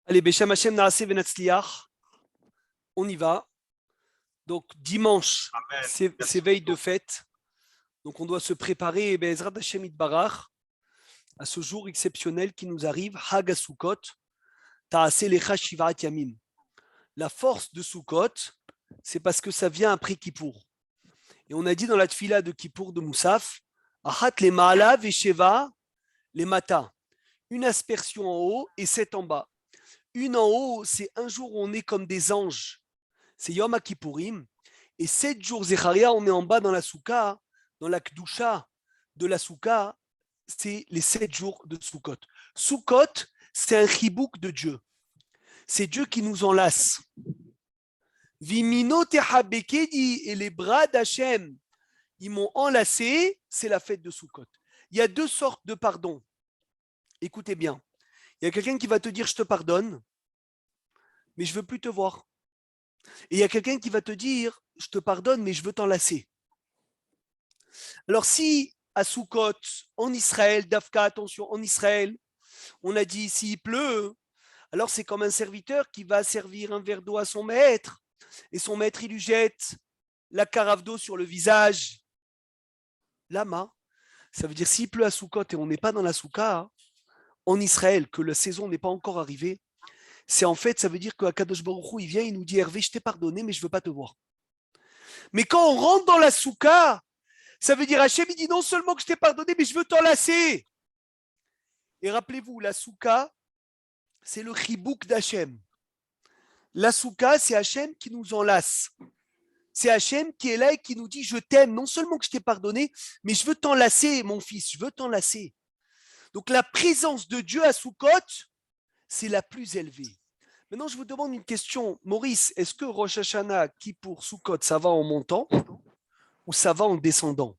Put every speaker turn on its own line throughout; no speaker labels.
Allez, Beshem Hashem Naaseh Venatzliach, on y va. Donc dimanche, c'est veille de fête. Donc on doit se préparer, Bezrat Hashem Itbarach, à ce jour exceptionnel qui nous arrive, Hag Sukkot, Taaseh Lecha Shivat Yamim. La force de Sukkot, c'est parce que ça vient après Kippour. Et on a dit dans la tfila de Kippour de Moussaf, Achat les Ma'ala Vesheva les Mata. Une aspersion en haut et 7 en bas. Une en haut, c'est un jour où on est comme des anges. C'est Yom Kippourim. Et 7 jours, Zecharia, on est en bas dans la Souka, dans la Kdusha de la Souka, c'est les 7 jours de Sukkot. Sukkot, c'est un chibouk de Dieu. C'est Dieu qui nous enlace. Vimino Tehabekedi et les bras d'Hachem, ils m'ont enlacé, c'est la fête de Sukkot. Il y a 2 sortes de pardon. Écoutez bien. Il y a quelqu'un qui va te dire je te pardonne, mais je ne veux plus te voir. Et il y a quelqu'un qui va te dire je te pardonne, mais je veux t'enlacer. Alors si à Sukkot, en Israël, Dafka, attention, en Israël, on a dit s'il pleut, alors c'est comme un serviteur qui va servir un verre d'eau à son maître, et son maître il lui jette la carafe d'eau sur le visage. Lama, ça veut dire s'il pleut à Sukkot et on n'est pas dans la Souka, en Israël, que la saison n'est pas encore arrivée, c'est en fait, ça veut dire qu'Akadosh Baruch Hu, il vient, il nous dit Hervé, je t'ai pardonné, mais je ne veux pas te voir. Mais quand on rentre dans la Souka, ça veut dire Hachem, il dit non seulement que je t'ai pardonné, mais je veux t'enlacer. Et rappelez-vous, la Souka, c'est le chibouk d'Hachem. La Souka, c'est Hachem qui nous enlace. C'est Hachem qui est là et qui nous dit je t'aime, non seulement que je t'ai pardonné, mais je veux t'enlacer, mon fils, je veux t'enlacer. Donc la présence de Dieu à Sukkot, c'est la plus élevée. Maintenant, je vous demande une question. Maurice, est-ce que Rosh Hashanah, Kippour, Sukkot, ça va en montant ou ça va en descendant?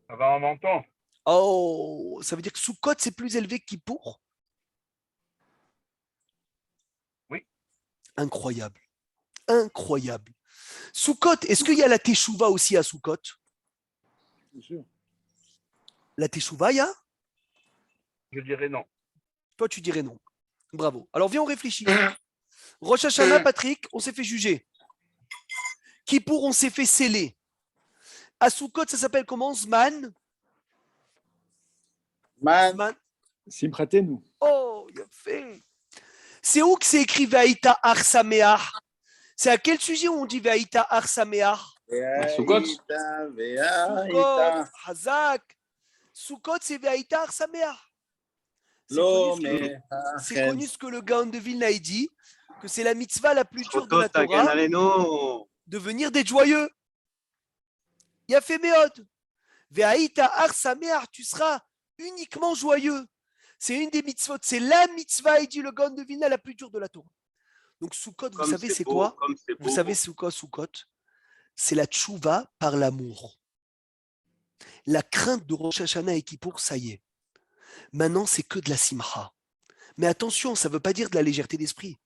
Ça va en montant.
Oh, ça veut dire que Sukkot, c'est plus élevé que Kippour?
Oui.
Incroyable. Incroyable. Sukkot, est-ce qu'il y a la Teshuvah aussi à Sukkot?
Bien sûr.
La Teshuvah, il y a?
Je dirais non.
Toi, tu dirais non. Bravo. Alors, viens, on réfléchit. Rosh Hashanah, Patrick, on s'est fait juger. Kippour, on s'est fait sceller. À Sukkot, ça s'appelle comment? Zman?
Man,
Simchatenu.
Oh, il a fait. C'est où que c'est écrit Vaïta Ar Sameach? C'est à quel sujet on dit Vaïta Ar Sameach?
Sukkot.
Sukkot, Hazak. Sukkot, c'est Vaïta Ar Sameach. C'est connu ce que le Gaon de Vilna a dit, que c'est la mitzvah la plus dure de la Torah, de venir d'être joyeux. Il a fait Méod. Ve'aïta ar sameach, tu seras uniquement joyeux. C'est une des mitzvot, c'est la mitzvah, il dit le Gaon de Vilna, la plus dure de la Torah. Donc Sukkot, vous savez c'est quoi? Vous savez c'est quoi Sukkot? C'est la tchouva par l'amour. La crainte de Rosh Hashanah et Kippour, ça y est. Maintenant, c'est que de la simcha. Mais attention, ça ne veut pas dire de la légèreté d'esprit.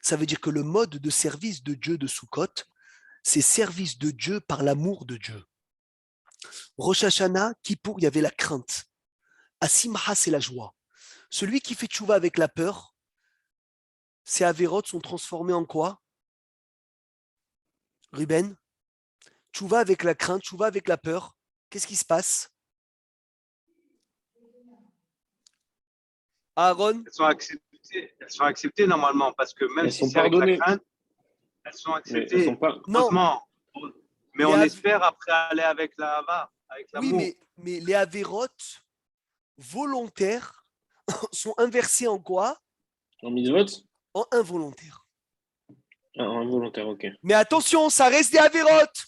Ça veut dire que le mode de service de Dieu de Sukkot, c'est service de Dieu par l'amour de Dieu. Rosh Hashanah, Kippour, il y avait la crainte. À simcha, c'est la joie. Celui qui fait tchouva avec la peur, ses avérotes sont transformés en quoi? Ruben? Tchouva avec la crainte, tchouva avec la peur. Qu'est-ce qui se passe? Aaron?
Elles sont acceptées normalement parce que même si c'est avec la crainte, elles sont acceptées. Elles sont pas...
Non.
Mais on espère après aller avec la hava, avec l'amour.
Oui, mais les avérotes volontaires sont inversés en quoi?
En mitzvot?
En involontaire.
Ah, en involontaire, ok.
Mais attention, ça reste des avérotes.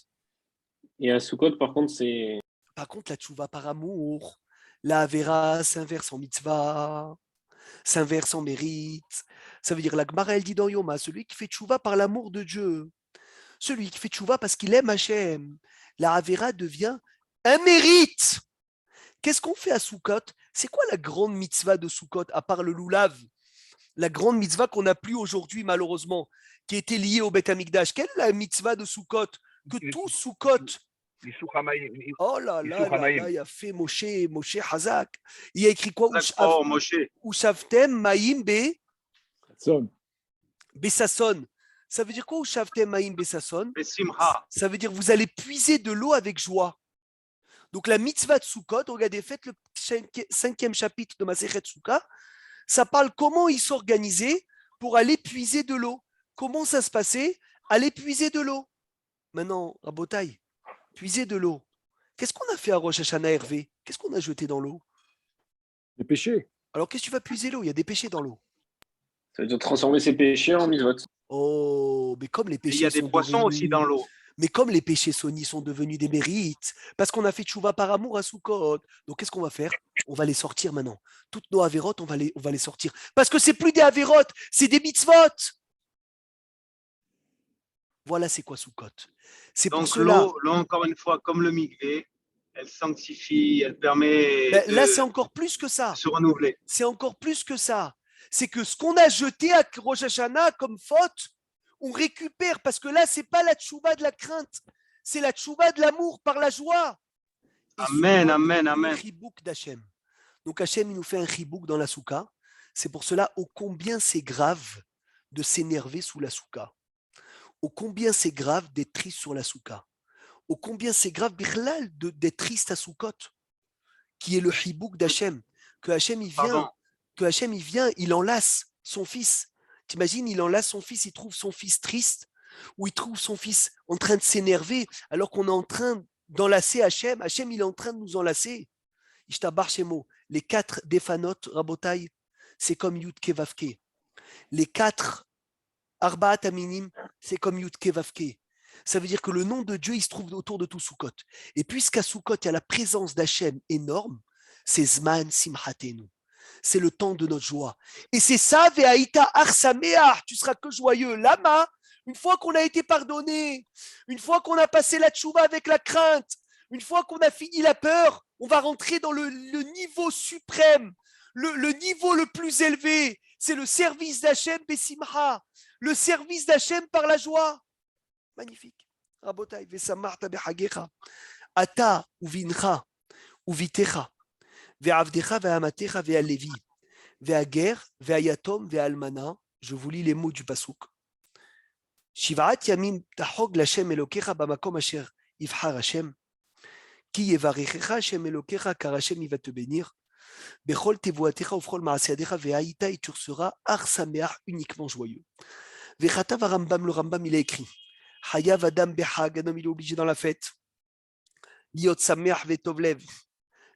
Et à Sukkot, par contre, c'est...
Par contre, la tchouva par amour, la avéra s'inverse en mitzvah, s'inverse en mérite. Ça veut dire, la Gemara, elle dit dans Yoma, celui qui fait tchouva par l'amour de Dieu, celui qui fait tchouva parce qu'il aime Hachem, la avéra devient un mérite. Qu'est-ce qu'on fait à Sukkot? C'est quoi la grande mitzvah de Sukkot, à part le loulav? La grande mitzvah qu'on n'a plus aujourd'hui, malheureusement, qui était liée au Beth Amikdash. Quelle est la mitzvah de Sukkot? Que tout Sukkot... Oh là là, il a fait Moshe Hazak. Il a écrit quoi?
Moshe.
Ushavtem Maïm Be
Son.
Bessasson. Ça veut dire quoi, Shavtem Maïm Bessasson?
Besimcha.
Ça veut dire vous allez puiser de l'eau avec joie. Donc la mitzvah de Sukkot, regardez, faites le 5e chapitre de Masechet Sukkah, ça parle comment ils s'organisaient pour aller puiser de l'eau. Comment ça se passait? Aller puiser de l'eau. Maintenant, Rabotai, puiser de l'eau. Qu'est-ce qu'on a fait à Rosh Hashanah, Hervé? Qu'est-ce qu'on a jeté dans l'eau?
Les péchés.
Alors qu'est-ce que tu vas puiser l'eau? Il y a des péchés dans l'eau.
Ça veut dire transformer ses péchés en mitzvot.
Oh, mais comme les
Et
péchés
il y a des
sont
poissons
devenus...
aussi dans l'eau.
Mais comme les péchés Sony sont devenus des mérites, parce qu'on a fait tchouva par amour à Sukkot, donc qu'est-ce qu'on va faire? On va les sortir maintenant. Toutes nos avérotes, on va les sortir. Parce que c'est plus des avérotes, c'est des mitzvot. Voilà c'est quoi Sukkot. C'est pour
Donc
cela.
l'eau, encore une fois, comme le mikvé, elle sanctifie, elle permet
Ben,
de
là, c'est encore plus que ça.
se renouveler.
C'est encore plus que ça. C'est que ce qu'on a jeté à Rosh Hashanah comme faute, on récupère, parce que là, c'est pas la tchouva de la crainte, c'est la tchouva de l'amour par la joie. Et
Amen,
Sukkot,
amen,
le
amen.
chibouk d'Hachem. Donc Hachem, il nous fait un chibouk dans la souka. C'est pour cela, ô combien c'est grave de s'énerver sous la souka. Ô combien c'est grave d'être triste sur la souka. Ô combien c'est grave, Birlal, d'être triste à Sukkot, qui est le chibouk d'Hachem. Que Hachem, il vient, il enlace son fils. T'imagines, il enlace son fils, il trouve son fils triste, ou il trouve son fils en train de s'énerver, alors qu'on est en train d'enlacer Hachem. Hachem, il est en train de nous enlacer. Ishtabar Shemo, les 4 défanot, Rabotai, c'est comme Yud Kevavke. Les 4 Arbaat Aminim, c'est comme Yud Kevavke. Ça veut dire que le nom de Dieu, il se trouve autour de tout Sukkot. Et puisqu'à Sukkot, il y a la présence d'Hachem énorme, c'est Zman Simhatenu. C'est le temps de notre joie. Et c'est ça, Ve'aïta Arsameach, tu seras que joyeux. Lama, une fois qu'on a été pardonné, une fois qu'on a passé la tchouva avec la crainte, une fois qu'on a fini la peur, on va rentrer dans le niveau suprême, le niveau le plus élevé. C'est le service d'Hachem Bessimcha, le service d'Hachem par la joie. Magnifique. Rabotai, Vesamarta Behagecha, Ata Uvincha, Uvitecha. Ve'avdecha ve'amatecha ve'alevi, ve'ager, ve'ayatom, ve'almana. Je vous lis les mots du pasuk. Shivaat yamim tahog l'Hashem elokecha bamakom asher yivhar Hashem. Ki yevarechecha Hashem elokecha car Hashem il va te bénir. Bechol tevuatecha ufchol ma'aseadecha ve'aïta et tu seras ar sameach uniquement joyeux. Ve'chatav Rambam, le Rambam il a écrit. Hayav adam behag, un homme il est obligé dans la fête. Liot sameach ve'tovlev.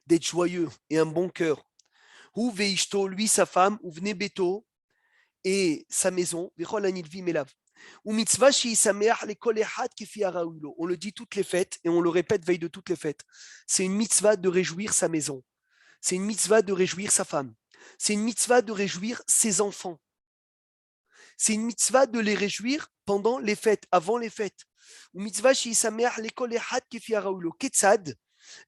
D'être joyeux et un bon cœur. Ou veishto, lui, sa femme, ou vne beto, et sa maison, vechol anilvi melav. Ou mitzvah shi sameach le kol echad kefi haraoulo. On le dit toutes les fêtes et on le répète veille de toutes les fêtes. C'est une mitzvah de réjouir sa maison. C'est une mitzvah de réjouir sa femme. C'est une mitzvah de réjouir ses enfants. C'est une mitzvah de les réjouir pendant les fêtes, avant les fêtes. Ou mitzvah shi sameach le kol echad kefi haraoulo. Ketzad.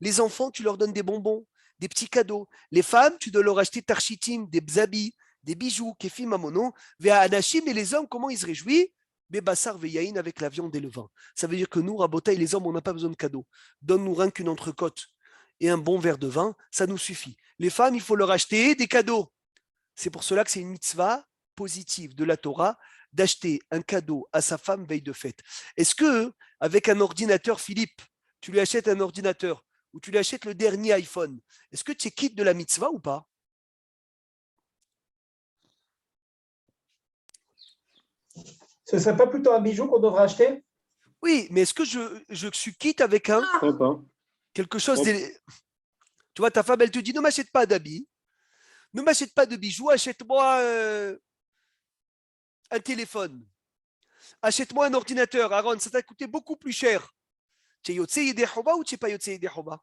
Les enfants, tu leur donnes des bonbons, des petits cadeaux. Les femmes, tu dois leur acheter tarchitim, des habits, des bijoux, kefi mamono. Vea anashim, et les hommes, comment ils se réjouissent? Bebassar veyaïn, avec la viande et le vin. Ça veut dire que nous, Rabotai, les hommes, on n'a pas besoin de cadeaux. Donne-nous rien qu'une entrecôte et un bon verre de vin, ça nous suffit. Les femmes, il faut leur acheter des cadeaux. C'est pour cela que c'est une mitzvah positive de la Torah d'acheter un cadeau à sa femme veille de fête. Est-ce que, avec un ordinateur, Philippe, tu lui achètes un ordinateur, ou tu lui achètes le dernier iPhone, est-ce que tu es quitte de la mitzvah ou pas?
Ce ne serait pas plutôt un bijou qu'on devrait acheter?
Oui, mais est-ce que je suis quitte avec quelque chose Tu vois, ta femme, elle te dit, ne m'achète pas d'habits, ne m'achète pas de bijoux, achète-moi un téléphone, achète-moi un ordinateur. Aaron, ça t'a coûté beaucoup plus cher. Tu es Yotzei Yedei Choba ou tu n'es pas Yotzei Yedei Choba?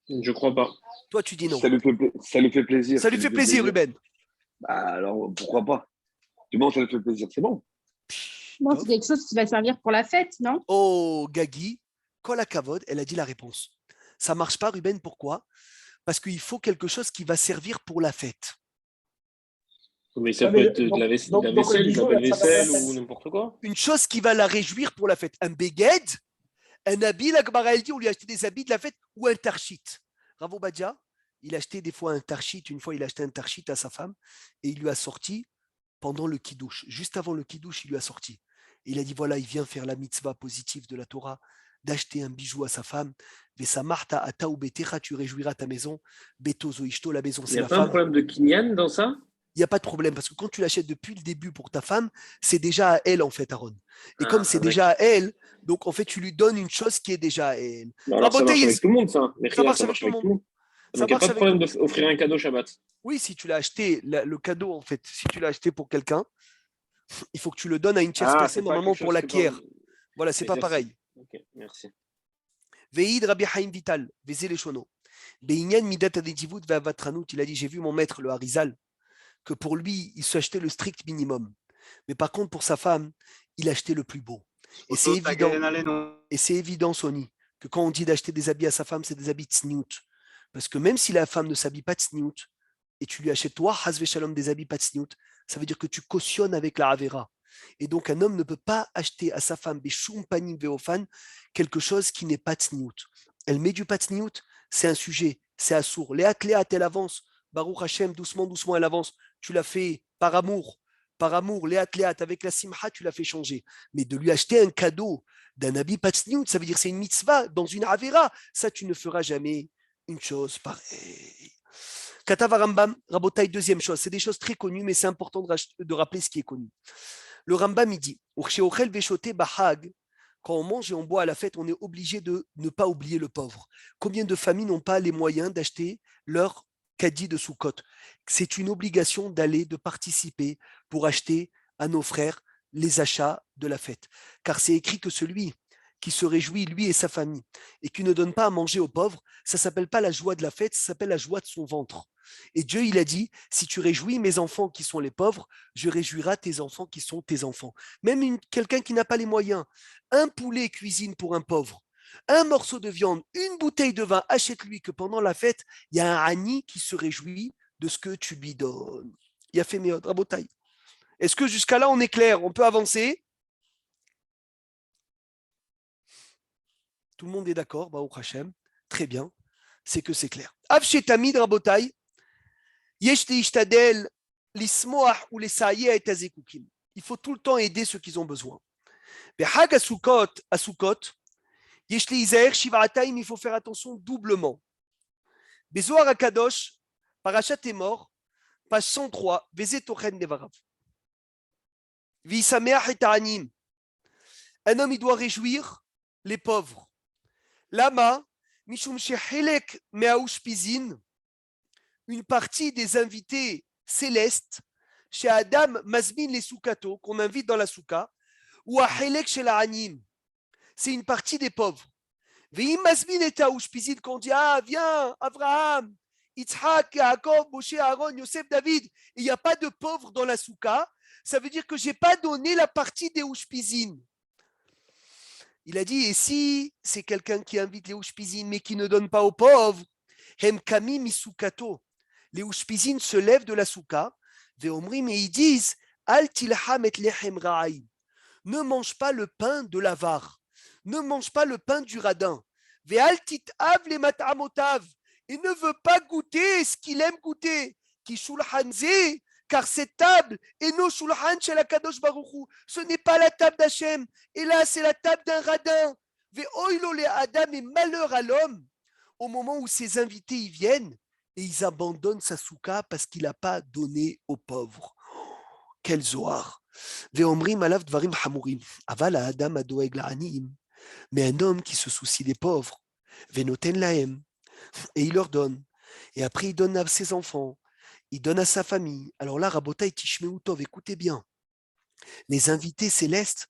Je crois pas.
Toi, tu dis non.
Ça lui fait plaisir.
Ça lui fait plaisir, Ruben.
Bah, alors, pourquoi pas? Du moment que ça lui fait plaisir, c'est bon.
Bon, c'est quelque chose qui va servir pour la fête, non?
Oh, Gagi, Kol Hakavod, elle a dit la réponse. Ça ne marche pas, Ruben, pourquoi? Parce qu'il faut quelque chose qui va servir pour la fête.
Mais ça peut être de la vaisselle, de la vaisselle ou n'importe quoi.
Une chose qui va la réjouir pour la fête. Un beged, un habit, la Gemara elle dit, on lui a acheté des habits de la fête, ou un tarchit. Bravo Badja, il achetait des fois un tarchit. Une fois, il achetait un tarchit à sa femme et il lui a sorti pendant le kiddush. Juste avant le kiddush, il lui a sorti. Et il a dit, voilà, il vient faire la mitzvah positive de la Torah, d'acheter un bijou à sa femme. Vesa marta ata ou betecha, tu réjouiras ta maison. Betozo ishto, la maison,
Il
c'est
n'y a
la
pas un
femme.
problème de kinyan dans ça?
Il n'y a pas de problème parce que quand tu l'achètes depuis le début pour ta femme, c'est déjà à elle en fait, Aaron. Et comme c'est déjà à elle, donc en fait, tu lui donnes une chose qui est déjà à elle.
Non, alors ça marche avec tout le monde, ça.
Ça marche avec tout le monde.
Donc il n'y a pas de problème d'offrir un cadeau Shabbat.
Oui, si tu l'as acheté, le cadeau en fait, si tu l'as acheté pour quelqu'un, il faut que tu le donnes à une tierce personne normalement pour l'acquérir. Voilà, c'est pas pareil.
Ok, merci.
Veïd Rabbi Haim Vital, Vezé les Shono. Beïnyan Midat Adedivut Ve'avatranout, il a dit, j'ai vu mon maître, le Harizal, que pour lui, il s'achetait le strict minimum. Mais par contre, pour sa femme, il achetait le plus beau. Et c'est évident, Sony, que quand on dit d'acheter des habits à sa femme, c'est des habits tsniout. Parce que même si la femme ne s'habille pas tsniout, et tu lui achètes toi, Hazve Shalom, des habits pas tsniout, ça veut dire que tu cautionnes avec la Havera. Et donc, un homme ne peut pas acheter à sa femme Beshum Panim Veofan quelque chose qui n'est pas tsniout. Elle met du pas tsniout, c'est un sujet, c'est assour. Léat, elle avance. Baruch Hashem, doucement, doucement, elle avance. Tu l'as fait par amour, léat, avec la simha, tu l'as fait changer. Mais de lui acheter un cadeau d'un habit patsniout, ça veut dire c'est une mitzvah dans une avera. Ça, tu ne feras jamais une chose pareille. Katava Rambam, Rabotai, deuxième chose. C'est des choses très connues, mais c'est important de rappeler ce qui est connu. Le Rambam, il dit, quand on mange et on boit à la fête, on est obligé de ne pas oublier le pauvre. Combien de familles n'ont pas les moyens d'acheter leur caddie de Soukot? C'est une obligation d'aller, de participer pour acheter à nos frères les achats de la fête. Car c'est écrit que celui qui se réjouit, lui et sa famille, et qui ne donne pas à manger aux pauvres, ça ne s'appelle pas la joie de la fête, ça s'appelle la joie de son ventre. Et Dieu, il a dit, si tu réjouis mes enfants qui sont les pauvres, je réjouirai tes enfants qui sont tes enfants. Même quelqu'un qui n'a pas les moyens, un poulet cuisine pour un pauvre, un morceau de viande, une bouteille de vin, achète-lui que pendant la fête, il y a un Ani qui se réjouit de ce que tu lui donnes. Il a fait Méod, Rabotaï. Est-ce que jusqu'à là, on est clair? On peut avancer? Tout le monde est d'accord, Baruch Hashem. Très bien, c'est que c'est clair. Avshetamid, Rabotaï, Yeshte Ishtadel, l'ismoah ou les saïe et tazekukim. Il faut tout le temps aider ceux qui ont besoin. Behag à Sukkot, Yeshte Isaer, Shivataim, il faut faire attention doublement. Bezoar Akadosh, Parachat est mort, page 103, Vezet Tochen Devarav. Visameach et Ta'anim. Un homme, il doit réjouir les pauvres. Lama, Mishum Shehelek Meaushpizin, une partie des invités célestes, chez Adam Mazmin les Soukato, qu'on invite dans la souka, ou à Helek chez la Anim. C'est une partie des pauvres. Veim Mazmin et Taoushpizin, qu'on dit, ah, viens, Abraham, Yitzhak, Yaakov, Moshe, Aaron, Yosef, David, et il n'y a pas de pauvres dans la souka, ça veut dire que je n'ai pas donné la partie des Oushpizin. Il a dit, et si c'est quelqu'un qui invite les Oushpizin, mais qui ne donne pas aux pauvres, Hem Kami Misukato, les Oushpizin se lèvent de la souka, Veomrim, et ils disent, Al tilham et lechem ra'aim, ne mange pas le pain de l'avare, ne mange pas le pain du radin, Ve'al titav le mat'amotav, et ne veut pas goûter ce qu'il aime goûter, Ki shulchan ze, car cette table est no shulchan shel HaKadosh Baruch Hu, ce n'est pas la table d'Hachem, et là c'est la table d'un radin, Ve'oilo le adam, et malheur à l'homme, au moment où ses invités y viennent, et ils abandonnent sa souka parce qu'il n'a pas donné aux pauvres. Quel zohar. Ve'omrim alav dvarim hamurim. Aval adam adoeg la'aniim. Mais un homme qui se soucie des pauvres, ve'noten lahem, et il leur donne. Et après, il donne à ses enfants, il donne à sa famille. Alors là, Rabotai Tishmeu Tov, écoutez bien. Les invités célestes,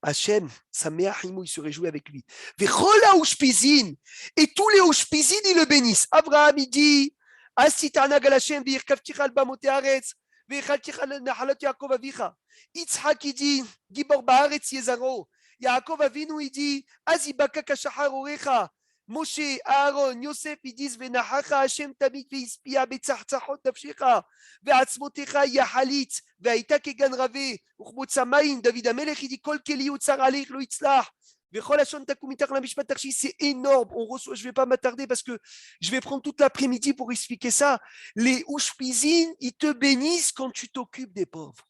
Hachem, Sameachimo, il se réjouit avec lui. Vechola Ushpizin, et tous les Ushpizin, ils le bénissent. Abraham, il dit, Asitana Galashem, Virkaftichal Bamote Aretz, Virchaltichal Nahalat Yaakov Avicha. Yitzhak, il dit, Gibor Baaretz Yezaro. Yaakov Avinu, il dit, Azibaka Kashahar Orecha. Moshe, Aaron, Yosef, ils disent, Venahacha Hashem Tamit Veispia Betzachtzachot Nafshecha, Veatzmotecha Yahalit, Veaita Kegan Rave, Uchmot Samaim, David Amelech, il dit, Kol Keli Utsar Alich Lo Itzlach, C'est énorme. Je ne vais pas m'attarder parce que je vais prendre toute l'après-midi pour expliquer ça. Les Ushpizin, ils te bénissent quand tu t'occupes des pauvres.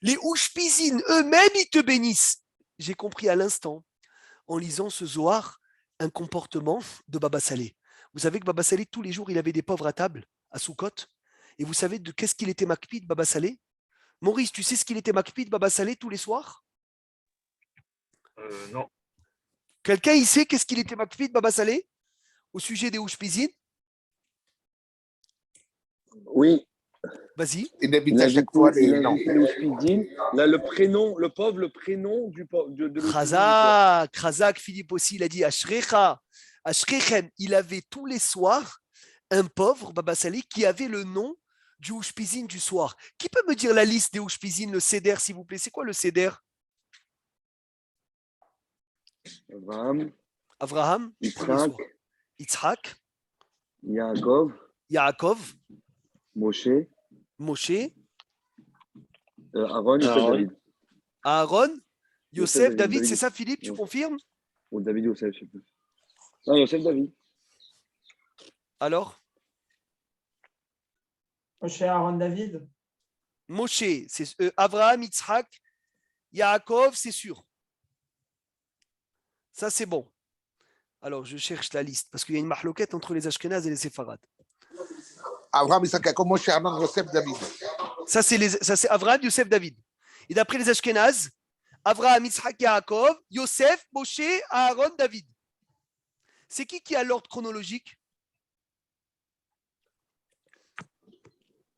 Les Ushpizin eux-mêmes, ils te bénissent. J'ai compris à l'instant, en lisant ce Zohar, un comportement de Baba Salé. Vous savez que Baba Salé, tous les jours, il avait des pauvres à table, à Soukot. Et vous savez de qu'est-ce qu'il était makpid, Baba Salé? Maurice, tu sais ce qu'il était makpid, Baba Salé, tous les soirs?
Non.
Quelqu'un, il sait qu'est-ce qu'il était makpid, Baba Salé, au sujet des Ushpizin?
Oui.
Vas-y.
Il invite à chaque fois les noms.
Là, le prénom, le pauvre, le prénom du pauvre.
Khazak, Philippe aussi, il a dit Ashrecha, Ashrechem. Il avait tous les soirs un pauvre, Baba Salé, qui avait le nom du Ushpizin du soir. Qui peut me dire la liste des Ushpizin, le Seder, s'il vous plaît? C'est quoi le Seder? Avraham, Yitzhak, Yaakov, Moshe, Aaron, Yosef, David, c'est ça Philippe, tu confirmes?
Ou David Yosef, je sais plus. Non, Yosef, David.
Alors?
Moshe, Aaron, David.
Moshe, c'est Avraham, Yitzhak, Yaakov, c'est sûr. Ça, c'est bon. Alors, je cherche la liste, parce qu'il y a une mahloquette entre les Ashkenazes et les Séfarades.
Abraham, Isaac, Jacob, Moshe, Aaron, Yosef, David.
Ça, c'est Avraham, Yosef, David. Et d'après les Ashkenazes, Avraham, Yitzhak, Yaakov, Yosef, Moshe, Aaron, David. C'est qui a l'ordre chronologique?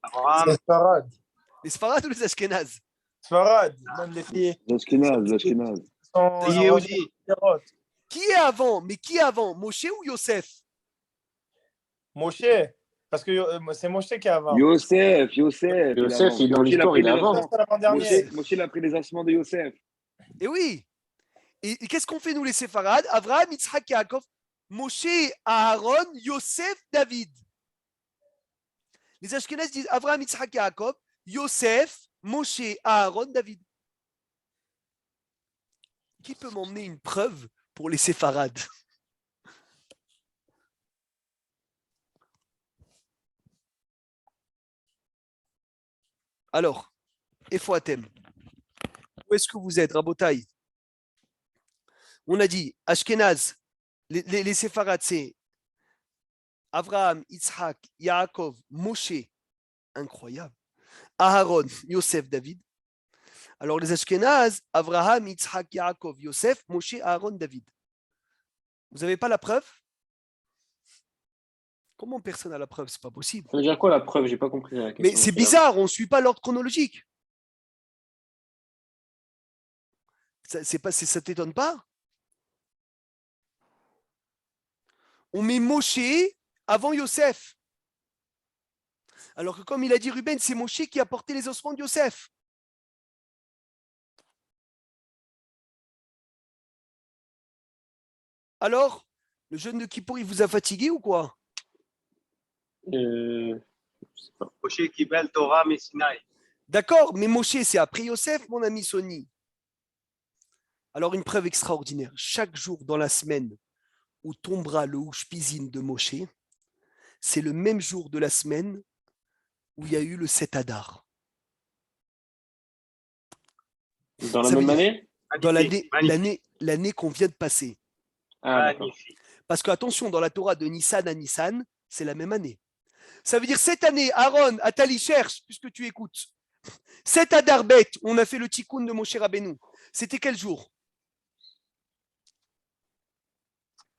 Abraham.
Sfarad.
Les Séfarades ou les Ashkenazes?
Sfarad, même les filles.
L'Ashkenaz.
Yehudi.
Qui est avant? Mais qui est avant? Moshe ou Yosef?
Moshe, parce que c'est Moshe qui est avant.
Yosef,
dans l'histoire, il est avant.
Moshe, il a pris les ossements de Yosef.
Et oui. Et qu'est-ce qu'on fait, nous, les Séfarades? Avraham, Yitzhak, Yaakov, Moshe, Aaron, Yosef, David. Les Ashkenazes disent Avraham, Yitzhak, Yaakov, Yosef, Moshe, Aaron, David. Qui peut m'emmener une preuve pour les Séfarades? Alors, Efoatem, où est-ce que vous êtes, Rabotai? On a dit Ashkenaz, les Séfarades, c'est Avraham, Yitzhak, Yaakov, Moshe, incroyable. Aaron, Yosef, David. Alors les Ashkenaz, Avraham, Yitzhak, Yaakov, Yosef, Moshe, Aaron, David. Vous n'avez pas la preuve? Comment personne n'a la preuve? C'est pas possible.
Ça veut dire quoi la preuve? J'ai pas compris la question.
Mais c'est bizarre, on ne suit pas l'ordre chronologique. Ça t'étonne pas? On met Moshe avant Yosef. Alors que comme il a dit Ruben, c'est Moshe qui a porté les ossements de Yosef. Alors, le jeûne de Kippour, il vous a fatigué ou quoi?
Je sais pas.
Moshe Kibel Torah Messinaï.
D'accord, mais Moshe, c'est après Yosef, mon ami Sony. Alors, une preuve extraordinaire. Chaque jour dans la semaine où tombera le Ushpizin de Moshe, c'est le même jour de la semaine où il y a eu le 7 Adar.
Dans la même année?
Dans l'année qu'on vient de passer.
Ah,
Magnifique.
Parce que, attention, dans la Torah de Nissan à Nissan, c'est la même année. Ça veut dire cette année, Aaron, Atali cherche, puisque tu écoutes. 7 Adar Bet, on a fait le tikkun de Moshe Rabbeinu. C'était quel jour?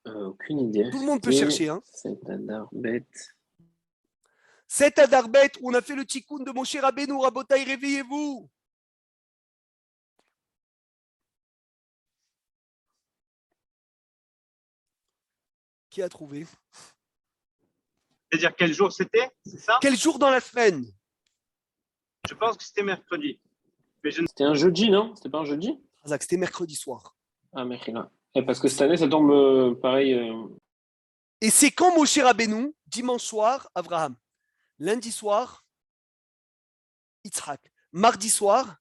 Aucune idée.
Tout le monde peut chercher. Hein.
7 Adar Bet.
7 Adar Bet, on a fait le tikkun de Moshe Rabbeinu. Rabotai, réveillez-vous. Qui a trouvé?
C'est-à-dire quel jour c'était? C'est ça?
Quel jour dans la semaine?
Je pense que c'était mercredi. Mais je ne...
C'était un jeudi, non? C'était pas un jeudi?
C'était mercredi soir.
Ah, mercredi. Parce que cette année, ça tombe pareil.
Et c'est quand Moshe Rabbeinu? Dimanche soir, Abraham. Lundi soir, Yitzhak. Mardi soir,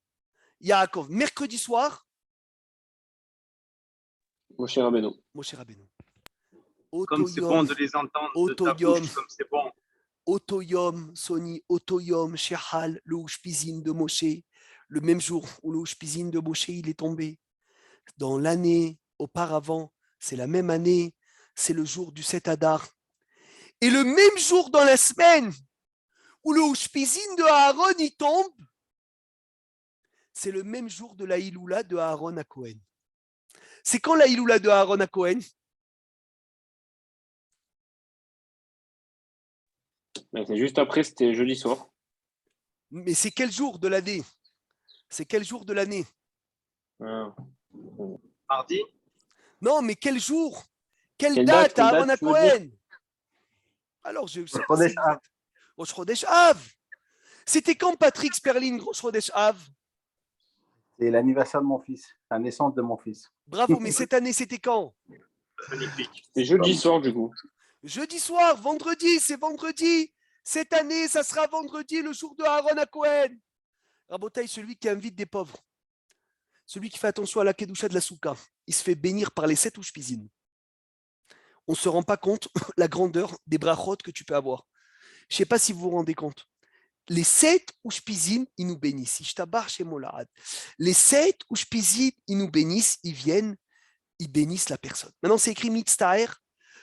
Yaakov. Mercredi soir,
Moshe Rabbeinu.
Moshe Rabbeinu.
Comme c'est bon de les entendre de ta bouche, comme c'est bon.
Otoyom, Sony, Otoyom, Shehal, le Ushpizin de Moshe, le même jour où le Ushpizin de Moshe il est tombé. Dans l'année auparavant, c'est la même année, c'est le jour du 7 Adar. Et le même jour dans la semaine où le Ushpizin de Aaron y tombe, c'est le même jour de la Iloula de Aaron à Cohen. C'est quand la Iloula de Aaron à Cohen?
C'est juste après, c'était jeudi soir.
Mais c'est quel jour de l'année? C'est quel jour de l'année?
Mardi?
Non, mais quel jour? Quelle date à Aaron à Cohen? Alors, je sais pas. Rosh Chodesh Av. C'était quand Patrick Sperling, Rosh Chodesh Av?
C'est l'anniversaire de mon fils, la naissance de mon fils.
Bravo, mais cette année, c'était quand?
Magnifique.
C'est jeudi soir, du coup.
Jeudi soir, vendredi, c'est vendredi. Cette année, ça sera vendredi, le jour de Aaron à Cohen. Rabotaï, celui qui invite des pauvres, celui qui fait attention à la kedusha de la souka, il se fait bénir par les 7 ushpizin. On ne se rend pas compte la grandeur des brachot que tu peux avoir. Je ne sais pas si vous vous rendez compte. Les 7 ushpizin, ils nous bénissent. Ishtabar chez Molad. Les 7 ushpizin, ils nous bénissent, ils viennent, ils bénissent la personne. Maintenant, c'est écrit mitztaer,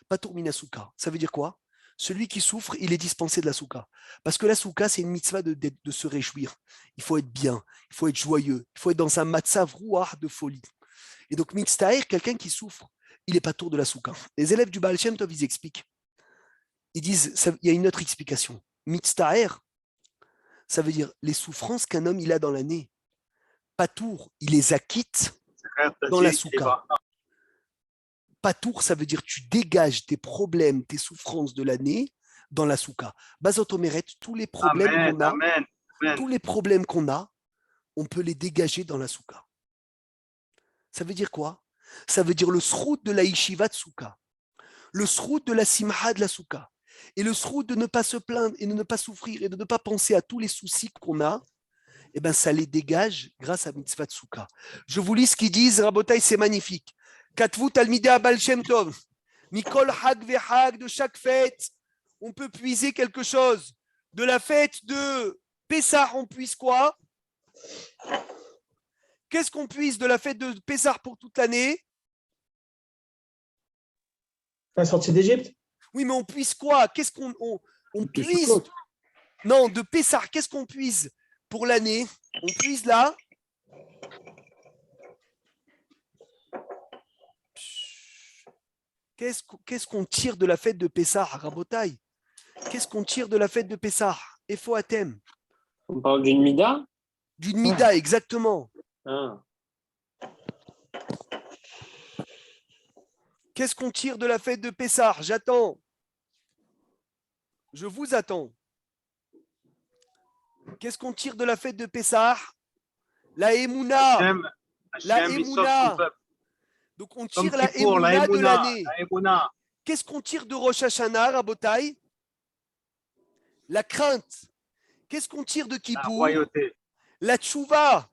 patur minasuka. Ça veut dire quoi? Celui qui souffre, il est dispensé de la souka. Parce que la souka, c'est une mitzvah de se réjouir. Il faut être bien, il faut être joyeux, il faut être dans un matzav rouah de folie. Et donc, mitztaer, quelqu'un qui souffre, il n'est pas tour de la souka. Les élèves du Baal Shem Tov, ils expliquent. Ils disent, il y a une autre explication. Mitztaer, ça veut dire les souffrances qu'un homme il a dans l'année. Patour, il les acquitte dans la souka. Patour, ça veut dire tu dégages tes problèmes, tes souffrances de l'année dans la souka. Bazot Omeret, tous les problèmes qu'on a, tous les problèmes qu'on a, on peut les dégager dans la souka. Ça veut dire quoi? Ça veut dire le srout de la yeshiva de souka, le srout de la simha de la souka, et le srout de ne pas se plaindre et de ne pas souffrir et de ne pas penser à tous les soucis qu'on a, eh ben ça les dégage grâce à mitzvah de souka. Je vous lis ce qu'ils disent, Rabotai, c'est magnifique. Katvu Talmidei Baal Shem Tov, Mikol Hag Vehag, de chaque fête, on peut puiser quelque chose. De la fête de Pessah, on puise quoi? Qu'est-ce qu'on puise de la fête de Pessah pour toute l'année?
La sortie d'Égypte.
Oui, mais on puise quoi? Qu'est-ce qu'on puise? Non, de Pessah, qu'est-ce qu'on puise pour l'année? On puise là. Qu'est-ce qu'on tire de la fête de Pessah, Rabotai? Qu'est-ce qu'on tire de la fête de Pessah? Efo Atem.
On parle d'une mida?
D'une mida, exactement.
Ah.
Qu'est-ce qu'on tire de la fête de Pessah? J'attends. Je vous attends. Qu'est-ce qu'on tire de la fête de Pessah? La Emouna. La Emouna. Donc on tire la Emouna de l'année. Qu'est-ce qu'on tire de Rosh Hashanah, Rabotai? La crainte. Qu'est-ce qu'on tire de Kippour? La Tchouva.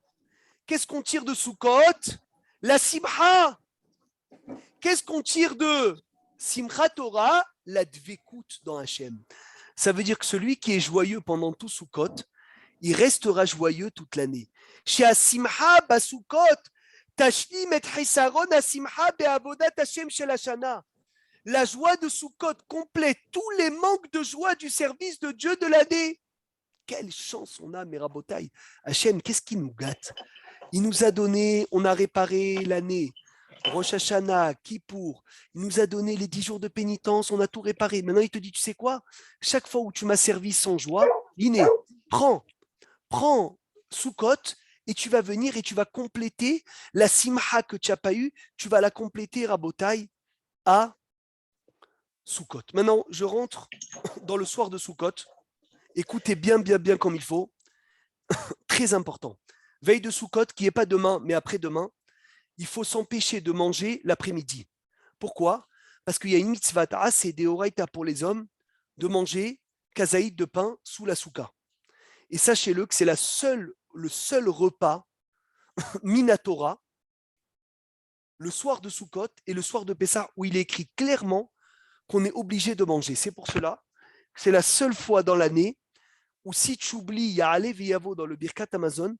Qu'est-ce qu'on tire de Sukkot? La Simcha. Qu'est-ce qu'on tire de Simchat Torah? La Dvekut dans Hachem. Ça veut dire que celui qui est joyeux pendant tout Sukkot, il restera joyeux toute l'année. Chez Asimcha Basukot, Tashlim et Hisaron Asimcha Be'avodat Hashem Shel Hashana. La joie de Sukkot complète tous les manques de joie du service de Dieu de l'année. Quelle chance on a, Merabotai. Hachem, qu'est-ce qu'il nous gâte? Il nous a donné, on a réparé l'année. Rosh Hashanah, Kippour, il nous a donné les 10 jours de pénitence, on a tout réparé. Maintenant, il te dit, tu sais quoi? Chaque fois où tu m'as servi sans joie, Liné, prends Sukkot et tu vas venir et tu vas compléter la simha que tu n'as pas eue, tu vas la compléter, Rabotai, à Sukkot. Maintenant, je rentre dans le soir de Sukkot. Écoutez bien comme il faut. Très important. Veille de Sukkot, qui n'est pas demain, mais après-demain, il faut s'empêcher de manger l'après-midi. Pourquoi? Parce qu'il y a une mitzvah, c'est des oraita pour les hommes, de manger kazaïd de pain sous la souka. Et sachez-le que c'est le seul repas Minatora le soir de Sukkot et le soir de Pessah, où il est écrit clairement qu'on est obligé de manger. C'est pour cela que c'est la seule fois dans l'année où si tu oublies Ya'ale V'Yavo dans le Birkat Amazon,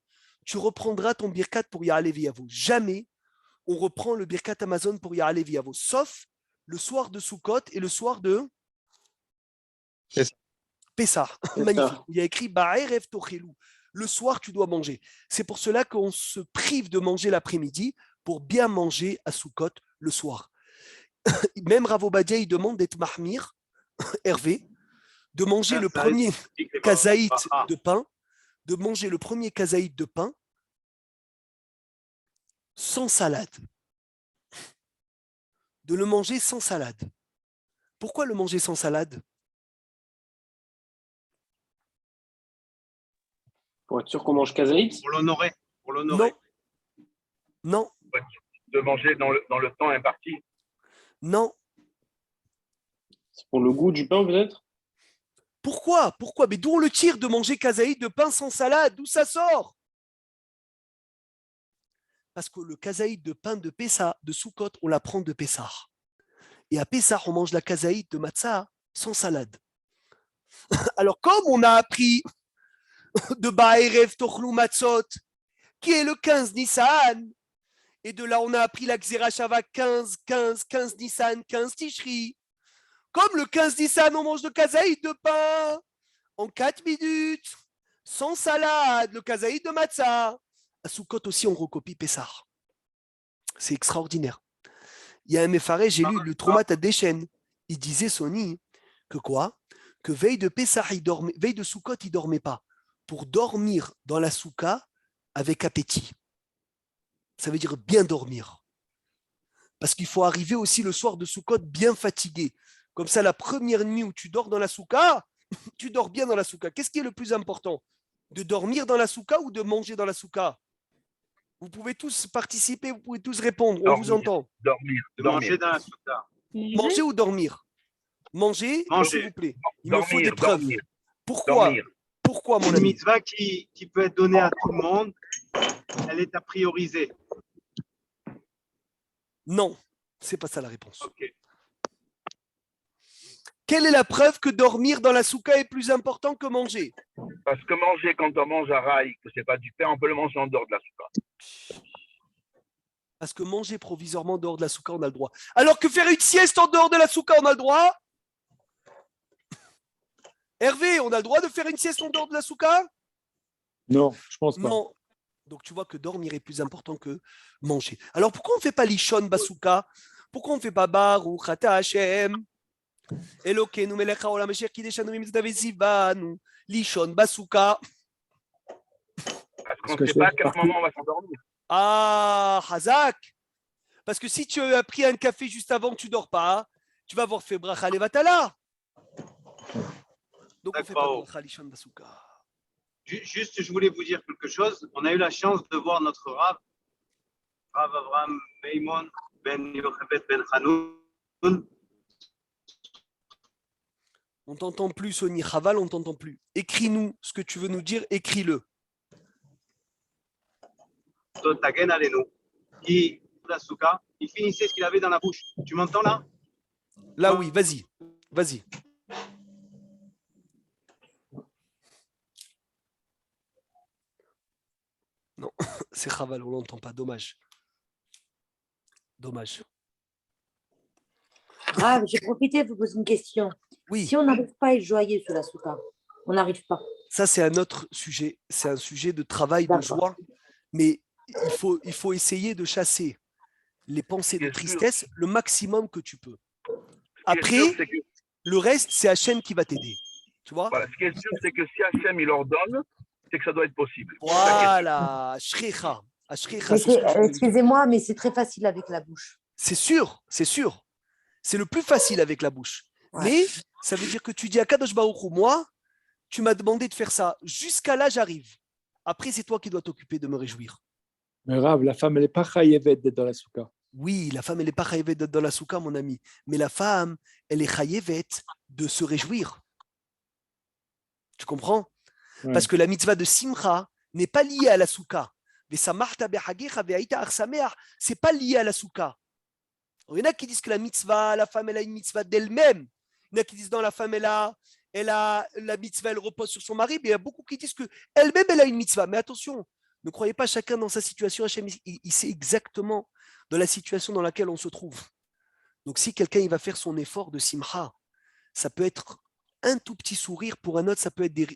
tu reprendras ton Birkat pour Ya'ale V'Yavo. Jamais on reprend le Birkat Amazon pour Ya'ale V'Yavo, sauf le soir de Sukkot et le soir de Pessah. Magnifique. Il y a écrit Ba'erev Tochelu. Le soir, tu dois manger. C'est pour cela qu'on se prive de manger l'après-midi pour bien manger à Sukkot le soir. Même Rav Obadia, il demande d'être mahmir, Hervé, de manger le premier kazaït de pain, sans salade. De le manger sans salade. Pourquoi le manger sans salade?
Pour être sûr qu'on mange kazaït?
Pour l'honorer. Pour l'honorer.
Non.
De manger dans le temps imparti.
Non.
C'est pour le goût du pain, peut-être?
Pourquoi? Mais d'où on le tire de manger kazaït de pain sans salade? D'où ça sort? Parce que le kazaït de pain de Pessah, de Sukkot, on l'apprend de Pessah. Et à Pessah, on mange la kazaït de matzah sans salade. Alors, comme on a appris de Ba'erev Tochlu Matzot, qui est le 15 Nissan, et de là, on a appris la Gzera Shava 15 Nissan, 15 Tishri. Comme le 15 Nissan, on mange le kazaït de pain en 4 minutes, sans salade, le kazaït de matzah. À Sukkot aussi, on recopie Pessah. C'est extraordinaire. Il y a un Mefaré, j'ai lu le Tromat à Dechen. Il disait, Sony, que quoi? Que veille de Pessah, veille de Sukkot, il ne dormait pas. Pour dormir dans la soukha avec appétit. Ça veut dire bien dormir. Parce qu'il faut arriver aussi le soir de Sukkot bien fatigué. Comme ça, la première nuit où tu dors dans la soukha, tu dors bien dans la soukha. Qu'est-ce qui est le plus important? De dormir dans la soukha ou de manger dans la soukha? Vous pouvez tous participer, vous pouvez tous répondre. On vous entend.
Dormir.
Manger dans la soukha.
Manger ou dormir? Manger, s'il vous plaît. Il me faut des preuves.
Dormir.
Pourquoi? Pourquoi, mon
Une
ami?
mitzvah qui peut être donnée à tout le monde, elle est à prioriser.
Non, c'est pas ça la réponse.
Ok.
Quelle est la preuve que dormir dans la soukha est plus important que manger?
Parce que manger, quand on mange à rail, que c'est pas du pain, on peut le manger en dehors de la soukha.
Parce que manger provisoirement en dehors de la soukha, on a le droit. Alors que faire une sieste en dehors de la soukha, on a le droit? Hervé, on a le droit de faire une sieste en dehors de la soukha?
Non, je pense pas.
Non. Donc tu vois que dormir est plus important que manger. Alors pourquoi on ne fait pas Lishon Basouka? Pourquoi on ne fait pas Baruch Ata Hashem Elokeinu melech haolam asher kideshanu mitzvah zivanu Lishon Basouka?
Parce qu'on ne sait pas à quel moment on va s'endormir.
Ah, Hazak. Parce que si tu as pris un café juste avant que tu ne dors pas, tu vas avoir fait Bracha Levatala. Donc on ne fait pas Bracha Lishon Basouka.
Juste, je voulais vous dire quelque chose. On a eu la chance de voir notre Rav Avraham Maimon Ben Yochebed Ben Hanoun.
On t'entend plus, Sony Chaval, on t'entend plus. Écris-nous ce que tu veux nous dire, écris-le.
Tagen Alenu, qui, la souka, il finissait ce qu'il avait dans la bouche. Tu m'entends là?
Là, oui, vas-y. Vas-y. Non, c'est Chaval, on l'entend pas. Dommage. Dommage.
Ah, j'ai profité de vous poser une question.
Oui.
Si on n'arrive pas à être joyeux sur la soukha, on n'arrive pas.
Ça, c'est un autre sujet. C'est un sujet de travail, de joie. Mais il faut essayer de chasser les pensées de tristesse le maximum que tu peux. Après, le reste, c'est Hachem qui va t'aider. Tu vois?
Voilà. Ce qui est sûr, c'est que si Hachem il ordonne, c'est que ça doit être possible.
Voilà. Shricha.
Excusez-moi, mais c'est très facile avec la bouche.
C'est sûr, c'est sûr. C'est le plus facile avec la bouche. Ouais. Mais ça veut dire que tu dis à Kadosh Baruch Hu, moi, tu m'as demandé de faire ça. Jusqu'à là, j'arrive. Après, c'est toi qui dois t'occuper de me réjouir.
Mais Rav, la femme, elle n'est pas chayevet d'être dans la soukha.
Oui, la femme, elle n'est pas chayevet d'être dans la soukha, mon ami. Mais la femme, elle est chayevet de se réjouir. Tu comprends? Ouais. Parce que la mitzvah de Simcha n'est pas liée à la soukha. C'est pas lié à la souka. Il y en a qui disent que la femme, elle a une mitzvah d'elle-même. Il y en a qui disent non, la femme, la mitzvah, elle repose sur son mari. Mais il y a beaucoup qui disent qu'elle-même, elle a une mitzvah. Mais attention, ne croyez pas chacun dans sa situation. Hachem, il sait exactement dans la situation dans laquelle on se trouve. Donc, si quelqu'un il va faire son effort de simcha, ça peut être un tout petit sourire. Pour un autre, ça peut être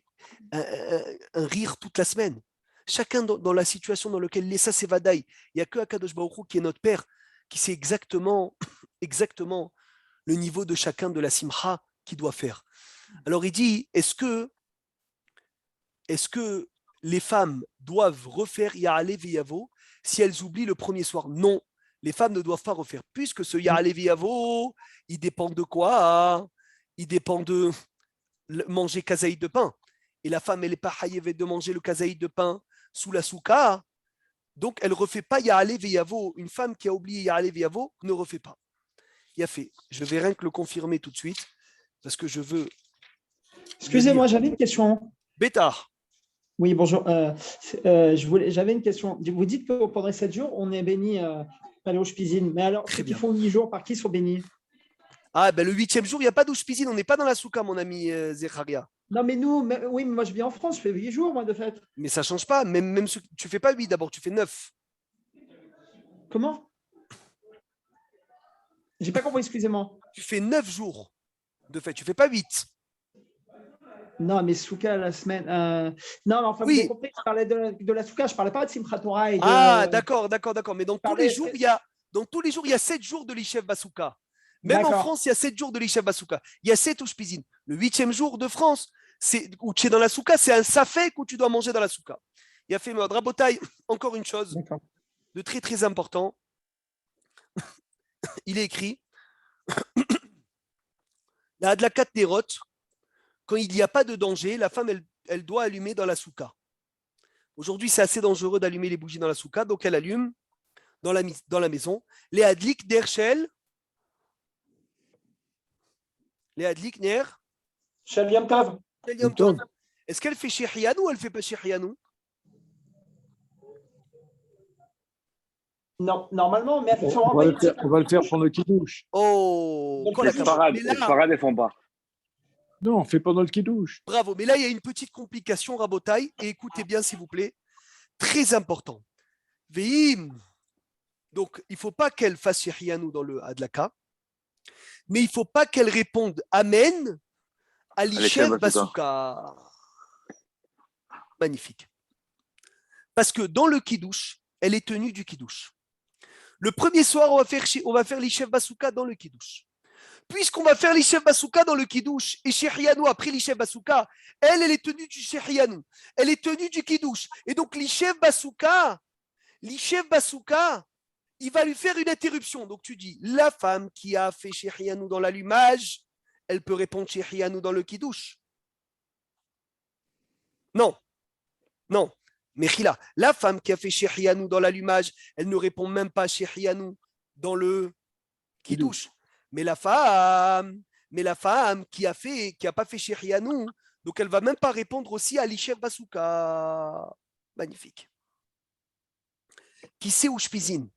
un rire toute la semaine. Chacun dans la situation dans laquelle il est, ça c'est Vadaï. Il n'y a que Akadosh Baruch Hu qui est notre Père, qui sait exactement le niveau de chacun de la simcha qu'il doit faire. Alors il dit, est-ce que les femmes doivent refaire Ya'ale Veyavo si elles oublient le premier soir? Non, les femmes ne doivent pas refaire, puisque ce Ya'ale Veyavo, il dépend de quoi? Il dépend de manger kazaïd de pain. Et la femme, elle n'est pas hayevet de manger le kazaïd de pain sous la souka. Donc, elle ne refait pas Ya'ale Veyavo. Une femme qui a oublié Ya'ale Veyavo ne refait pas. Il a fait. Je vais rien que le confirmer tout de suite, parce que je veux...
Excusez-moi, j'avais une question.
Bétard.
Oui, bonjour. J'avais une question. Vous dites que pendant les 7 jours, on est béni Paléoche Piscine. Mais alors, ceux qui font 8 jours, par qui sont bénis?
Ah, ben le 8e jour, il n'y a pas douche piscine. On n'est pas dans la souka, mon ami Zecharia.
Non, mais nous, oui, mais moi je vis en France, je fais 8 jours, moi, de fait.
Mais ça ne change pas. Même tu ne fais pas 8 d'abord, tu fais 9.
Comment? J'ai pas compris, excusez-moi.
Tu fais 9 jours. De fait, tu ne fais pas 8.
Non, mais souka la semaine. Non, mais enfin,
oui.
Vous avez compris, je parlais de la souka, je ne parlais pas de Simchat Torah.
Ah, d'accord. Mais dans tous les jours, il y a 7 jours de l'Ishev Basouka. Même en France, il y a 7 jours de l'Ishev Basouka. Il y a 7 Ushpizin. Le 8e jour de France, où tu es dans la souka, c'est un safek où tu dois manger dans la souka. Il a fait Rabotai, encore une chose de très très important. Il est écrit la Hadlakat Nerot, quand il n'y a pas de danger, la femme, elle doit allumer dans la souka. Aujourd'hui, c'est assez dangereux d'allumer les bougies dans la souka, donc elle allume dans la maison. Les Hadlik Dershel. Les Hadlik Ner.
Shel Yom Tov.
Est-ce qu'elle fait Shehianou ou elle ne fait pas Shehianou?
Non, normalement, mais
on va le faire pendant le kidouche.
Oh,
les Sfarad ne font pas.
Non, on fait pendant le kidouche.
Bravo, mais là, il y a une petite complication, Rabotai, et écoutez bien, s'il vous plaît. Très important. Veim. Donc, il ne faut pas qu'elle fasse Shehianou dans le Hadlaka, mais il ne faut pas qu'elle réponde Amen à l'Ishev Basouka. Magnifique. Parce que dans le Kiddush, elle est tenue du Kiddush. Le premier soir, on va faire l'Ishev Basouka dans le Kiddush. Puisqu'on va faire l'Ishev Basouka dans le Kiddush, et Shehianou, après l'Ishev Basouka, elle est tenue du Shehianou. Elle est tenue du Kiddush. Et donc l'Ishev Basouka, il va lui faire une interruption. Donc tu dis, la femme qui a fait Shehianou dans l'allumage, elle peut répondre Shehianou dans le Kiddush. Non. Mechila, la femme qui a fait Shehianou dans l'allumage, elle ne répond même pas Shehianou dans le Kiddush. Mais la femme qui a pas fait Shehianou, donc elle va même pas répondre aussi à l'Ishev Basouka. Magnifique. Qui sait Ushpizin?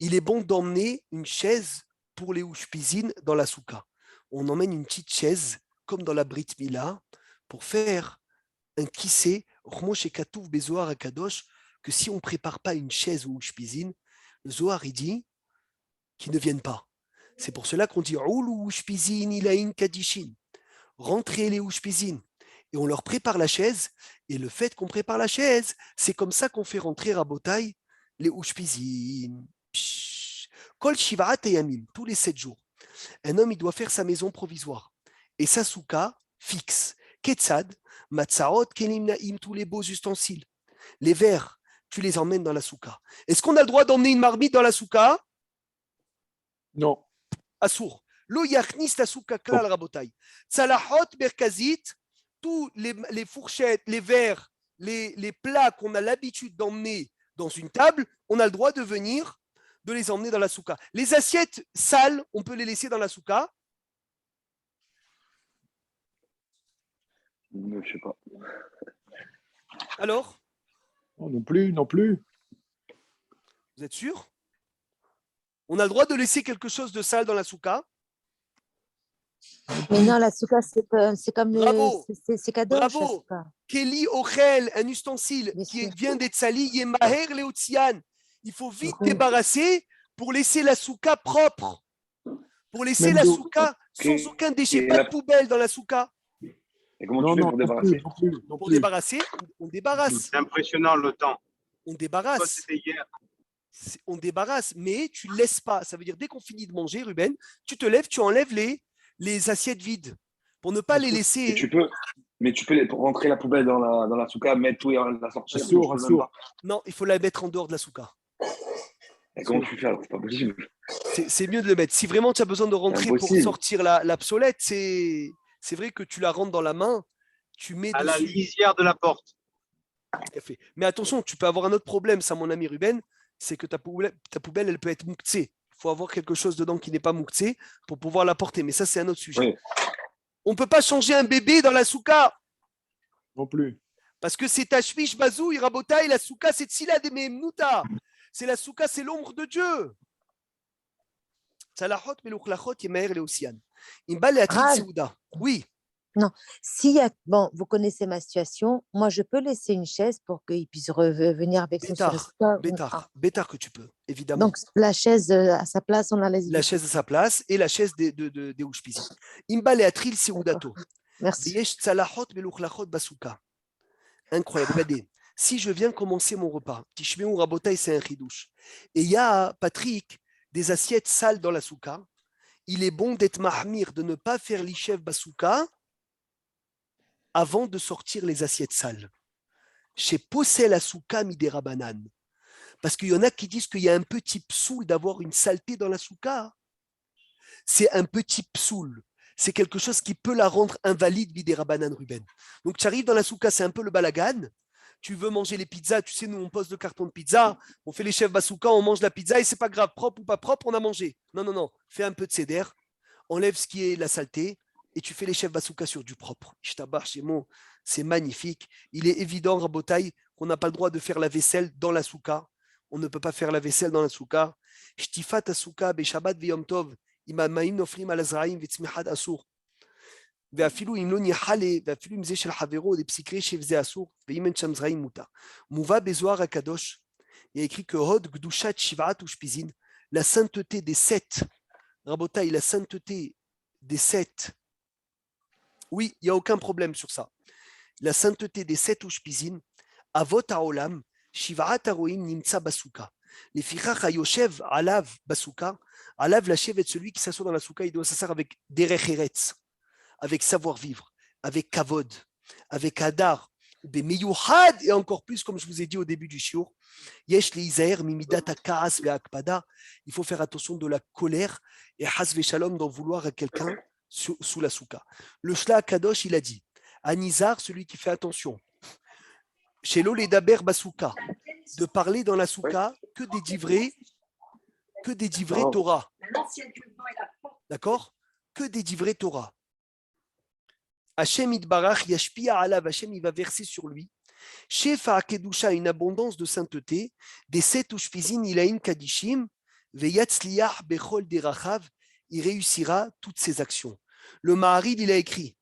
Il est bon d'emmener une chaise pour les Ushpizin dans la souka. On emmène une petite chaise, comme dans la Brit Mila, pour faire un kissé, Rmosh et Katouf Bezoar à Kadosh, que si on ne prépare pas une chaise au Ushpizin, le Zohar il dit qu'ils ne viennent pas. C'est pour cela qu'on dit Oulu Ushpizin ilain kadishin. Rentrez les Ushpizin. Et on leur prépare la chaise. Et le fait qu'on prépare la chaise, c'est comme ça qu'on fait rentrer à Botaï les Ushpizin. Kol Shivaat Yamim, tous les 7 jours. Un homme, il doit faire sa maison provisoire. Et sa souka fixe. Ketzad, Matzaot, Kelim Naim, tous les beaux ustensiles. Les verres, tu les emmènes dans la souka. Est-ce qu'on a le droit d'emmener une marmite dans la souka?
Non.
Assour. Lo yachnis la souka klal rabotai. Tzalahot berkazit, tous les fourchettes, les verres, les plats qu'on a l'habitude d'emmener dans une table, on a le droit de les emmener dans la souka. Les assiettes sales, on peut les laisser dans la souka.
Je ne sais pas.
Alors?
Non plus.
Vous êtes sûr? On a le droit de laisser quelque chose de sale dans la souka?
Mais non, la souka, c'est comme
Bravo.
c'est cadeau.
Bravo. Keli Ochel, un ustensile qui vient d'être sali, Yemaher Leotzian. Il faut vite débarrasser pour laisser la souka propre. Pour laisser la souka sans aucun déchet. Pas de poubelle dans la souka.
Et comment tu fais pour débarrasser?
Pour débarrasser, on débarrasse.
C'est impressionnant le temps.
On débarrasse. On débarrasse, mais tu ne laisses pas. Ça veut dire, dès qu'on finit de manger, Ruben, tu te lèves, tu enlèves les assiettes vides pour ne pas les laisser.
Et tu peux rentrer la poubelle dans la souka, mettre tout et la sortir.
Non, il faut la mettre en dehors de la souka.
Et comment tu fais alors? C'est pas possible.
C'est mieux de le mettre. Si vraiment tu as besoin de rentrer pour sortir l'obsolète, c'est vrai que tu la rentres dans la main, tu mets
à
dessus.
la lisière de la porte.
Mais attention, tu peux avoir un autre problème, ça, mon ami Ruben, c'est que ta poubelle, elle peut être mouktsé. Il faut avoir quelque chose dedans qui n'est pas mouktsé pour pouvoir la porter. Mais ça, c'est un autre sujet. Oui. On ne peut pas changer un bébé dans la souka.
Non plus.
Parce que c'est Tashvish Bazou, Irabota, et la souka, c'est Tsila de Memnuta. C'est la souka, c'est l'ombre de Dieu. Salahot, Melouchlachot, Yemer, Leosian. Imbal et Atil Seouda. Oui.
Non, bon, vous connaissez ma situation, moi je peux laisser une chaise pour qu'il puisse revenir avec son
Bétard que tu peux, évidemment.
Donc la chaise à sa place, on la laisse.
La chaise à sa place et la chaise des Ouchpizi. Imbal et Atril Seoudato.
Merci.
Incroyable. Regardez, si je viens commencer mon repas, Tishmeou Rabotai, c'est un chidouche, et il y a, Patrick, des assiettes sales dans la souka, il est bon d'être mahmir, de ne pas faire l'ishev basouka avant de sortir les assiettes sales. Chez Possel la souka midera banane. Parce qu'il y en a qui disent qu'il y a un petit psoul d'avoir une saleté dans la souka. C'est un petit psoul. C'est quelque chose qui peut la rendre invalide midera banane, Ruben. Donc tu arrives dans la souka, c'est un peu le balagan. Tu veux manger les pizzas, tu sais, nous on pose le carton de pizza, on fait les chefs basouka, on mange la pizza et c'est pas grave, propre ou pas propre, on a mangé. Non. Fais un peu de céder, enlève ce qui est la saleté et tu fais les chefs basouka sur du propre. C'est magnifique. Il est évident, Rabotaï, qu'on n'a pas le droit de faire la vaisselle dans la souka. On ne peut pas faire la vaisselle dans la souka. Shtifat asouka be Shabbat ve Yom Tov, imamaim noflim al azraim ve tzmichat asur. ואפילו אם לא ניחלה, ואפילו אם זה של חברו, des psychés chez זה אסור, ואם אין שם זרעים מותר. מובא בזוהר הקדוש, il y a écrit que Hod Gdushat Shivat Ushpizin, la sainteté des sept, Rabotaï, la sainteté des sept, oui, il n'y a aucun problème sur ça. La sainteté des sept Ushpizin, Avot Haolam, Shivat Haroim Nimtsa Basuka. Les Fichach Hayoshev Alav Basuka, Alav la chev est celui qui s'assoit dans la souka, il doit s'asseoir avec Derech Eretz, avec savoir-vivre, avec kavod, avec hadar, bemiyuhad, et encore plus, comme je vous ai dit au début du shiur, yesh leizaher mimidat hakaas ve'akpada, il faut faire attention de la colère et has ve'shalom d'en vouloir à quelqu'un sous la souka. Le Shla Kadosh, il a dit, Anizar, celui qui fait attention, chez l'oledaber basouka, de parler dans la souka que des divrei Torah. D'accord? Que des divrei Torah. Hachem Idbarach Yashpia Alav, Hachem il va verser sur lui. Shefa Kedusha, une abondance de sainteté. Des sept Ushpizin Ilaim Kadishim, Veyatzliach Bechol Derachav, il réussira toutes ses actions. Le Maharid, il a écrit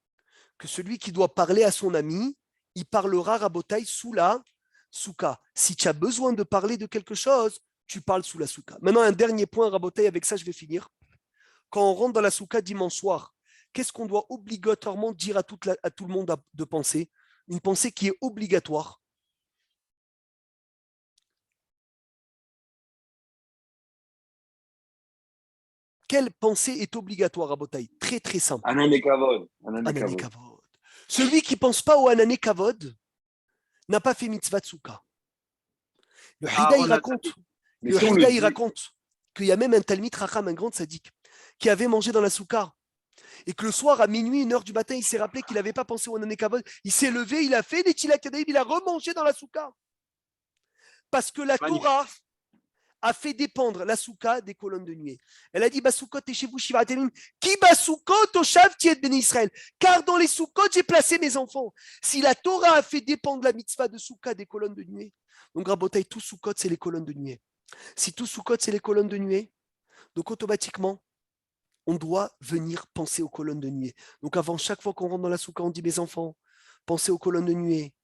que celui qui doit parler à son ami, il parlera Rabotai sous la souka. Si tu as besoin de parler de quelque chose, tu parles sous la souka. Maintenant, un dernier point, Rabotai, avec ça je vais finir. Quand on rentre dans la souka dimanche soir, qu'est-ce qu'on doit obligatoirement dire à tout le monde de penser? Une pensée qui est obligatoire. Quelle pensée est obligatoire à Botaï? Très très simple.
Anané Kavod.
Celui qui ne pense pas au Anané Kavod n'a pas fait mitzvah tsouka. Le Hida, il raconte qu'il y a même un Talmid Racham, un grand sadique, qui avait mangé dans la souka. Et que le soir, à minuit, 1h du matin, il s'est rappelé qu'il n'avait pas pensé au Anané Kavod. Il s'est levé, il a fait des Tchilat Yadayim, il a remangé dans la souka. Parce que la Torah a fait dépendre la souka des colonnes de nuée. Elle a dit Basukot et chez vous, Shiva Atelim, Ki Basukot Oshav Tiet Ben Israël. Car dans les soukot, j'ai placé mes enfants. Si la Torah a fait dépendre la mitzvah de souka des colonnes de nuée, donc Rabotai, tout soukot, c'est les colonnes de nuée. Si tout Sukkot, c'est les colonnes de nuée, donc automatiquement, on doit venir penser aux colonnes de nuée. Donc avant, chaque fois qu'on rentre dans la soukha, on dit mes enfants, pensez aux colonnes de nuée.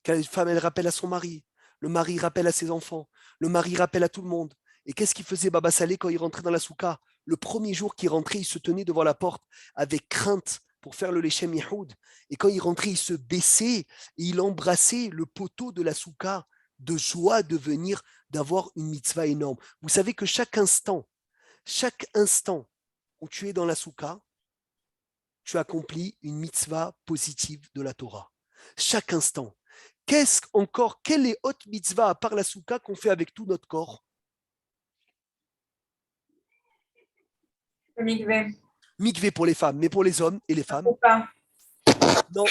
La femme, elle rappelle à son mari. Le mari rappelle à ses enfants. Le mari rappelle à tout le monde. Et qu'est-ce qu'il faisait Baba Saleh quand il rentrait dans la soukha? Le premier jour qu'il rentrait, il se tenait devant la porte avec crainte pour faire le Leshem Yehoud. Et quand il rentrait, il se baissait et il embrassait le poteau de la soukha de joie de venir, d'avoir une mitzvah énorme. Vous savez que chaque instant où tu es dans la soukha, tu accomplis une mitzvah positive de la Torah. Chaque instant. Quelle est haute mitzvah à part la soukha qu'on fait avec tout notre corps?
Le mikvé.
Mikvé pour les femmes, mais pour les hommes et les femmes? Non.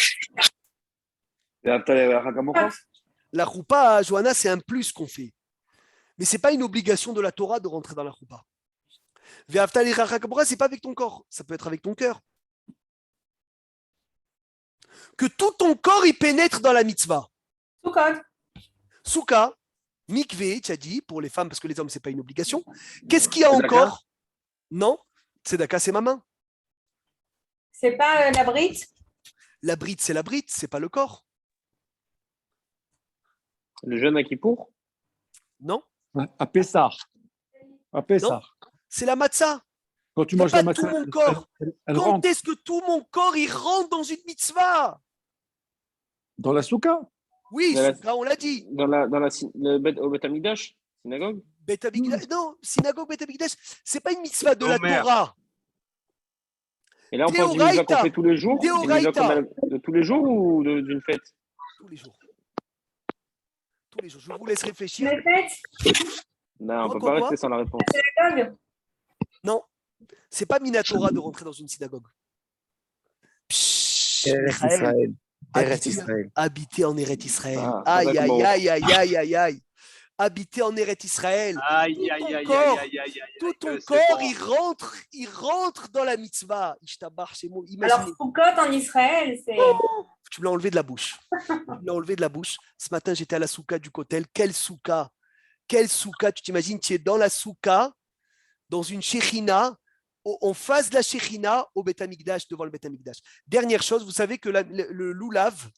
La roupa, Johanna, c'est un plus qu'on fait. Mais ce n'est pas une obligation de la Torah de rentrer dans la roupa. Ve'avta lirecha kamora, ce n'est pas avec ton corps, ça peut être avec ton cœur. Que tout ton corps y pénètre dans la mitzvah. Souka, mikvé, tu as dit, pour les femmes, parce que les hommes, ce n'est pas une obligation. Qu'est-ce qu'il y a encore? Non, tzedaka, c'est ma main.
C'est pas la brite?
La brite, c'est pas le corps.
Le jeûne à Kippour?
Non.
À Pessah. À Pessah.
C'est la matzah.
Quand tu manges la matzah,
tout mon corps.
elle
Quand
rentre
est-ce que tout mon corps il rentre dans une mitzvah?
dans la soukha.
Oui, soukha, on l'a dit.
Au Beth Amikdash, synagogue?
Non, synagogue Beth Amikdash, c'est pas une mitzvah de la Torah.
Et là, on parle d'une mitzvah qu'on fait tous les jours? De tous les jours ou d'une fête?
Tous les jours. Tous les jours. Je vous laisse réfléchir.
Non, on ne peut pas rester sans la réponse.
Non, c'est pas Minatora de rentrer dans une synagogue. Habiter en Eret Israël. Aïe, aïe, aïe, aïe, aïe, aïe, aïe. Habiter en Eret Israël. Tout ton corps, il rentre dans la mitzvah.
Alors, Sukkot en Israël, c'est...
Tu me l'as enlevé de la bouche. Ce matin, j'étais à la soukha du Kotel. Quelle soukha! Quelle soukha! Tu t'imagines, tu es dans la soukha, dans une shechina, en face de la shechina, au Beth Amikdash, devant le Beth Amikdash. Dernière chose, vous savez que le loulav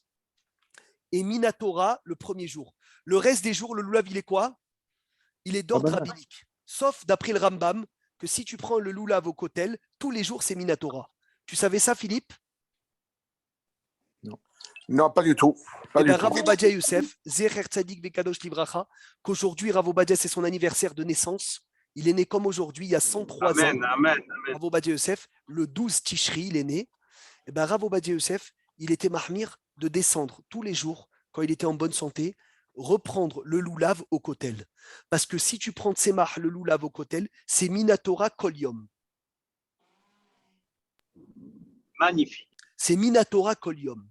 est minatora le premier jour. Le reste des jours, le loulav, il est quoi? Il est d'ordre rabbinique. Sauf d'après le Rambam, que si tu prends le loulav au Kotel, tous les jours, c'est minatora. Tu savais ça, Philippe?
Non, pas du tout.
Rav Obadia Youssef, Zecher Tzadik Vekadosh Livracha, qu'aujourd'hui, Rav Obadia, c'est son anniversaire de naissance. Il est né comme aujourd'hui, il y a 103 ans.
Amen.
Rav Obadia Youssef, le 12 Tishri, il est né. Et Rav Obadia Youssef, il était mahmir de descendre tous les jours, quand il était en bonne santé, reprendre le loulav au kotel. Parce que si tu prends Tsemach, le loulav au kotel, c'est Minatora Kolium.
Magnifique.
C'est Minatora Kolium.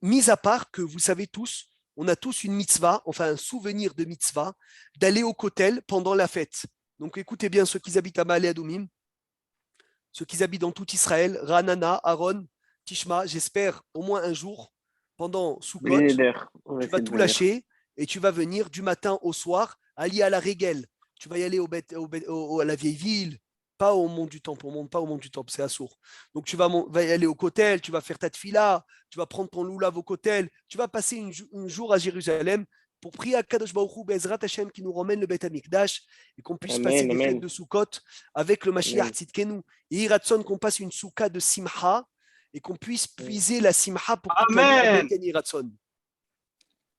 Mis à part que vous savez tous, on a tous une mitzvah, enfin un souvenir de mitzvah, d'aller au kotel pendant la fête. Donc écoutez bien ceux qui habitent à Ma'ale Adumim, ceux qui habitent dans tout Israël, Ranana, Aaron, Tishma, j'espère au moins un jour, pendant Sukkot, tu vas tout lâcher et tu vas venir du matin au soir, aller à la Régel. Tu vas y aller à la vieille ville, pas au mont du Temple, on ne monte pas au mont du Temple, c'est Assour. Donc tu vas y aller au Kotel, tu vas faire ta tefila, tu vas prendre ton loulav au Kotel, tu vas passer un jour à Jérusalem pour prier à Kadosh Baruch Hu Be'ezrat Hashem qui nous ramène le Beth Amikdash et qu'on puisse passer des fêtes de Sukkot avec le Mashiach Tzidkenu. Et Iratson qu'on passe une soukha de Simcha et qu'on puisse puiser la Simcha pour que Iratson.